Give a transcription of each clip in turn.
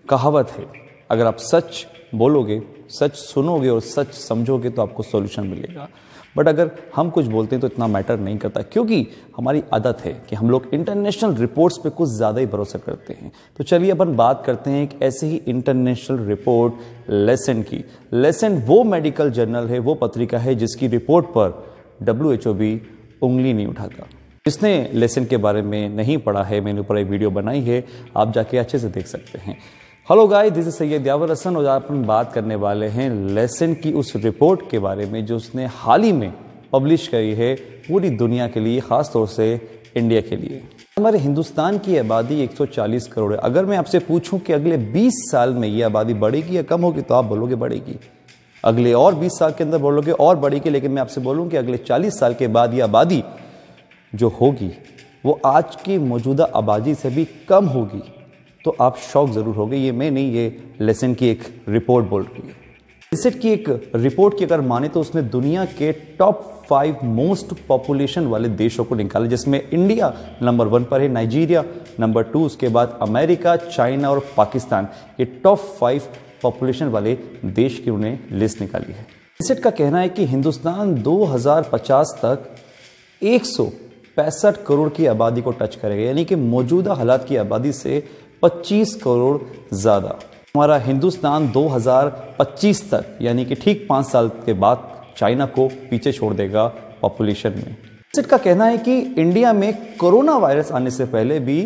कहावत है, अगर आप सच बोलोगे, सच सुनोगे और सच समझोगे तो आपको सॉल्यूशन मिलेगा। बट अगर हम कुछ बोलते हैं तो इतना मैटर नहीं करता, क्योंकि हमारी आदत है कि हम लोग इंटरनेशनल रिपोर्ट्स पे कुछ ज़्यादा ही भरोसा करते हैं। तो चलिए अपन बात करते हैं एक ऐसे ही इंटरनेशनल रिपोर्ट लेसेंट की। लेसेंट वो मेडिकल जर्नल है, वो पत्रिका है जिसकी रिपोर्ट पर WHO भी उंगली नहीं उठाता। जिसने लेसेंट के बारे में नहीं पढ़ा है, मैंने ऊपर एक वीडियो बनाई है, आप जाके अच्छे से देख सकते हैं। Hello guys, this is Syed Yawar Hasan और आज अपन बात करने वाले हैं लेसेंट की उस रिपोर्ट के बारे में जो उसने हाल ही में पब्लिश करी है पूरी दुनिया के लिए, खास तौर से इंडिया के लिए। हमारे हिंदुस्तान की आबादी 140 करोड़ है। अगर मैं आपसे पूछूं कि अगले 20 साल में ये आबादी बढ़ेगी या कम होगी, तो आप बोलोगे बढ़ेगी। अगले और 20 साल के अंदर बोलोगे और बढ़ेगी। लेकिन मैं आपसे बोलूं कि अगले 40 साल के बाद ये आबादी जो होगी वो आज की मौजूदा आबादी से भी कम होगी, तो आप शॉक जरूर होंगे। ये मैं नहीं, ये लेसेंट की एक रिपोर्ट बोल रही है। लेसेंट की एक रिपोर्ट की अगर माने तो उसने दुनिया के टॉप 5 मोस्ट पॉपुलेशन वाले देशों को निकाला, जिसमें इंडिया नंबर 1 पर है, नाइजीरिया नंबर 2, उसके बाद अमेरिका, चाइना और पाकिस्तान। ये टॉप 5 पॉपुलेशन वाले देश की उन्हें लिस्ट निकाली है। लेसेंट का कहना है कि हिंदुस्तान 2050 तक 165 करोड़ की आबादी को टच करेगा, यानी कि मौजूदा हालात की आबादी से 25 करोड़ ज़्यादा। हमारा हिंदुस्तान 2025 तक, यानी कि ठीक 5 साल के बाद, चाइना को पीछे छोड़ देगा पॉपुलेशन में। लेसेंट का कहना है कि इंडिया में कोरोना वायरस आने से पहले भी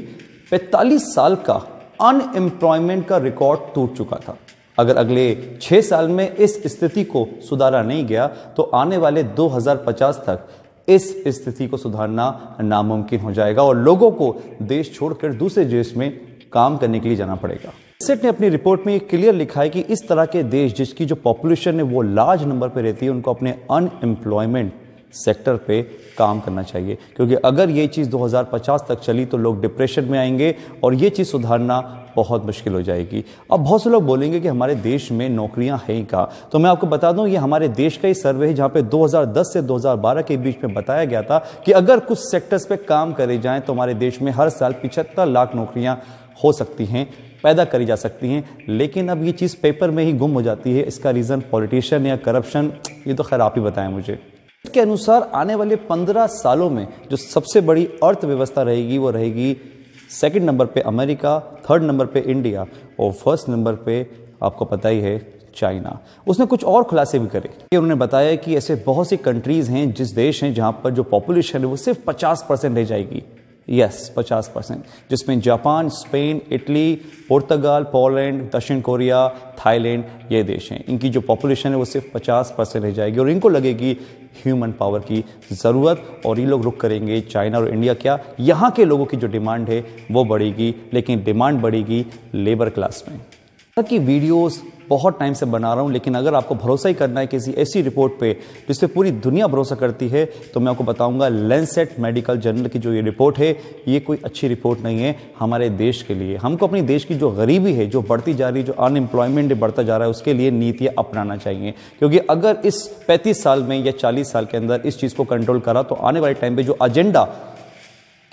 45 साल का अनएम्प्लॉयमेंट का रिकॉर्ड टूट चुका था। अगर अगले 6 साल में इस स्थिति को सुधारा नहीं गया तो आने वाले 2050 तक इस स्थिति को सुधारना नामुमकिन हो जाएगा और लोगों को देश छोड़कर दूसरे देश में काम करने के लिए जाना पड़ेगा। लेसेंट ने अपनी रिपोर्ट में क्लियर लिखा है कि इस तरह के देश जिसकी जो पॉपुलेशन है वो लार्ज नंबर पे रहती है, उनको अपने अनएम्प्लॉयमेंट सेक्टर पे काम करना चाहिए, क्योंकि अगर ये चीज़ 2050 तक चली तो लोग डिप्रेशन में आएंगे और ये चीज़ सुधारना बहुत मुश्किल हो जाएगी। अब बहुत से लोग बोलेंगे कि हमारे देश में नौकरियां हैं क्या, तो मैं आपको बता दूं ये हमारे देश का ही सर्वे है, जहां पे 2010 से 2012 के बीच में बताया गया था कि अगर कुछ सेक्टर्स पे काम करे जाएं तो हमारे देश में हर साल 75 लाख नौकरियां हो सकती हैं, पैदा करी जा सकती हैं। लेकिन अब ये चीज़ पेपर में ही गुम हो जाती है। इसका रीज़न पॉलिटिशियन या करप्शन, ये तो खैर आप ही बताएं मुझे। इसके अनुसार आने वाले 15 सालों में जो सबसे बड़ी अर्थव्यवस्था रहेगी वो रहेगी 2nd नंबर पे अमेरिका, 3rd नंबर पे इंडिया और 1st नंबर पे आपको पता ही है चाइना। उसने कुछ और खुलासे भी करे कि उन्होंने बताया कि ऐसे बहुत सी कंट्रीज हैं, जिस देश हैं जहां पर जो पॉपुलेशन है वो सिर्फ 50% रह जाएगी। यस, 50%, जिसमें जापान, स्पेन, इटली, पुर्तगाल, पोलैंड, दक्षिण कोरिया, थाईलैंड, ये देश हैं। इनकी जो पॉपुलेशन है वो सिर्फ 50% रह जाएगी और इनको लगेगी ह्यूमन पावर की ज़रूरत और ये लोग रुक करेंगे चाइना और इंडिया। क्या यहाँ के लोगों की जो डिमांड है वो बढ़ेगी, लेकिन डिमांड बढ़ेगी लेबर क्लास में। की वीडियोस बहुत टाइम से बना रहा हूं, लेकिन अगर आपको भरोसा ही करना है किसी ऐसी रिपोर्ट पे जिससे पूरी दुनिया भरोसा करती है, तो मैं आपको बताऊंगा लेंसेट मेडिकल जर्नल की जो ये रिपोर्ट है ये कोई अच्छी रिपोर्ट नहीं है हमारे देश के लिए। हमको अपनी देश की जो गरीबी है, जो बढ़ती जा रही, जो अनएम्प्लॉयमेंट बढ़ता जा रहा है, उसके लिए नीतियाँ अपनाना चाहिए। क्योंकि अगर इस 35 साल में या 40 साल के अंदर इस चीज़ को कंट्रोल करा तो आने वाले टाइम पर जो एजेंडा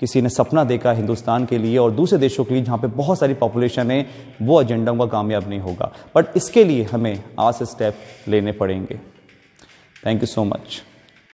किसी ने सपना देखा हिंदुस्तान के लिए और दूसरे देशों के लिए जहाँ पे बहुत सारी पॉपुलेशन है, वो एजेंडा उनका कामयाब नहीं होगा। बट इसके लिए हमें आज से स्टेप लेने पड़ेंगे। Thank you so much.